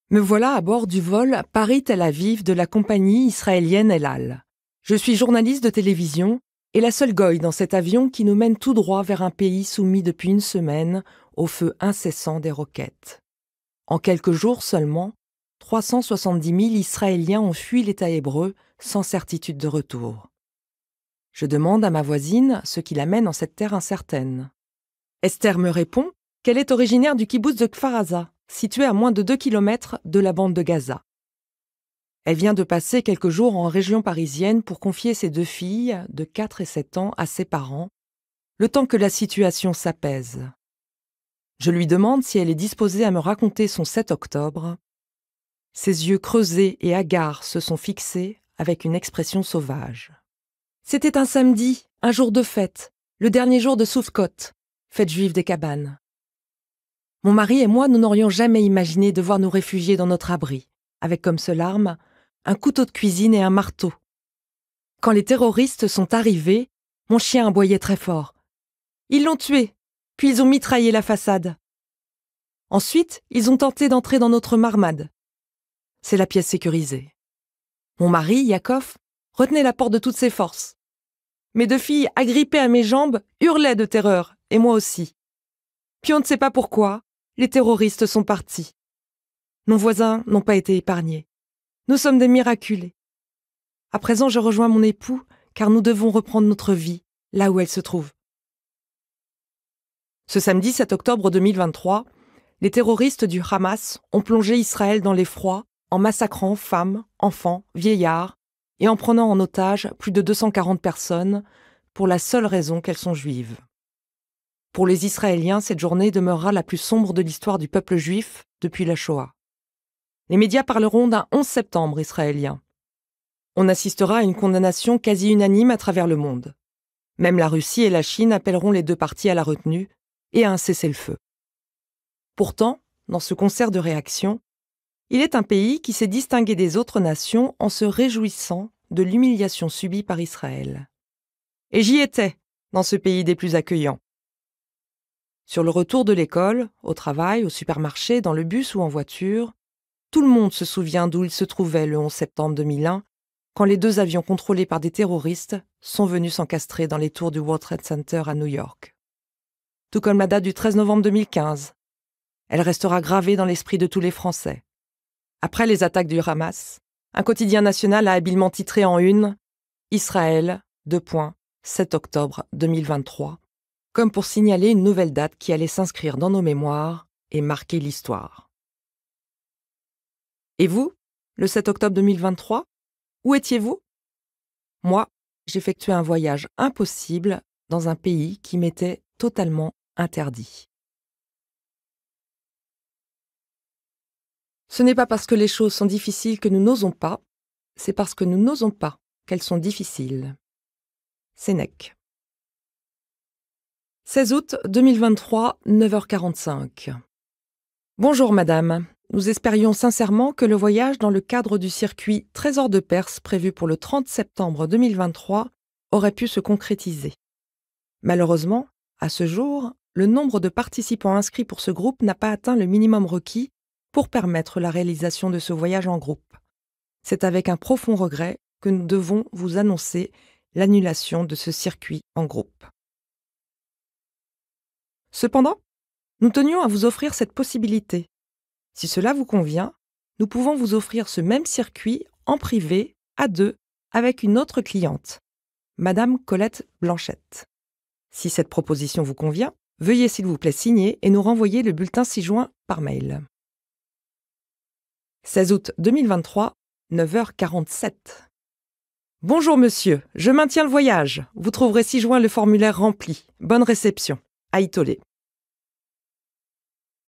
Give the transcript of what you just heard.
Me voilà à bord du vol Paris-Tel Aviv de la compagnie israélienne El Al. Je suis journaliste de télévision et la seule goy dans cet avion qui nous mène tout droit vers un pays soumis depuis une semaine au feu incessant des roquettes. En quelques jours seulement, 370 000 Israéliens ont fui l'État hébreu sans certitude de retour. Je demande à ma voisine ce qui l'amène en cette terre incertaine. Esther me répond qu'elle est originaire du kibboutz de Kfar Aza, situé à moins de 2 kilomètres de la bande de Gaza. Elle vient de passer quelques jours en région parisienne pour confier ses 2 filles, de 4 et 7 ans, à ses parents, le temps que la situation s'apaise. Je lui demande si elle est disposée à me raconter son 7 octobre. Ses yeux creusés et hagards se sont fixés avec une expression sauvage. C'était un samedi, un jour de fête, le dernier jour de Sukkot, fête juive des cabanes. Mon mari et moi, nous n'aurions jamais imaginé devoir nous réfugier dans notre abri, avec comme seule arme un couteau de cuisine et un marteau. Quand les terroristes sont arrivés, mon chien aboyait très fort. Ils l'ont tué, puis ils ont mitraillé la façade. Ensuite, ils ont tenté d'entrer dans notre marmade. C'est la pièce sécurisée. Mon mari, Yaakov, retenait la porte de toutes ses forces. Mes 2 filles, agrippées à mes jambes, hurlaient de terreur, et moi aussi. Puis on ne sait pas pourquoi, les terroristes sont partis. Nos voisins n'ont pas été épargnés. Nous sommes des miraculés. À présent, je rejoins mon époux, car nous devons reprendre notre vie, là où elle se trouve. Ce samedi 7 octobre 2023, les terroristes du Hamas ont plongé Israël dans l'effroi en massacrant femmes, enfants, vieillards et en prenant en otage plus de 240 personnes pour la seule raison qu'elles sont juives. Pour les Israéliens, cette journée demeurera la plus sombre de l'histoire du peuple juif depuis la Shoah. Les médias parleront d'un 11 septembre israélien. On assistera à une condamnation quasi unanime à travers le monde. Même la Russie et la Chine appelleront les 2 parties à la retenue et à un cessez-le-feu. Pourtant, dans ce concert de réactions, il est un pays qui s'est distingué des autres nations en se réjouissant de l'humiliation subie par Israël. Et j'y étais, dans ce pays des plus accueillants. Sur le retour de l'école, au travail, au supermarché, dans le bus ou en voiture, tout le monde se souvient d'où il se trouvait le 11 septembre 2001, quand les 2 avions contrôlés par des terroristes sont venus s'encastrer dans les tours du World Trade Center à New York. Tout comme la date du 13 novembre 2015. Elle restera gravée dans l'esprit de tous les Français. Après les attaques du Hamas, un quotidien national a habilement titré en une « Israël, 7 octobre 2023 », comme pour signaler une nouvelle date qui allait s'inscrire dans nos mémoires et marquer l'histoire. Et vous, le 7 octobre 2023, où étiez-vous ? Moi, j'effectuais un voyage impossible dans un pays qui m'était totalement interdit. Ce n'est pas parce que les choses sont difficiles que nous n'osons pas, c'est parce que nous n'osons pas qu'elles sont difficiles. Sénèque. 16 août 2023, 9h45. Bonjour madame, nous espérions sincèrement que le voyage dans le cadre du circuit Trésor de Perse prévu pour le 30 septembre 2023 aurait pu se concrétiser. Malheureusement, à ce jour, le nombre de participants inscrits pour ce groupe n'a pas atteint le minimum requis pour permettre la réalisation de ce voyage en groupe. C'est avec un profond regret que nous devons vous annoncer l'annulation de ce circuit en groupe. Cependant, nous tenions à vous offrir cette possibilité. Si cela vous convient, nous pouvons vous offrir ce même circuit en privé, à 2, avec une autre cliente, Madame Colette Blanchette. Si cette proposition vous convient, veuillez s'il vous plaît signer et nous renvoyer le bulletin ci-joint par mail. 16 août 2023, 9h47. Bonjour monsieur, je maintiens le voyage. Vous trouverez ci-joint le formulaire rempli. Bonne réception. Aïtolé.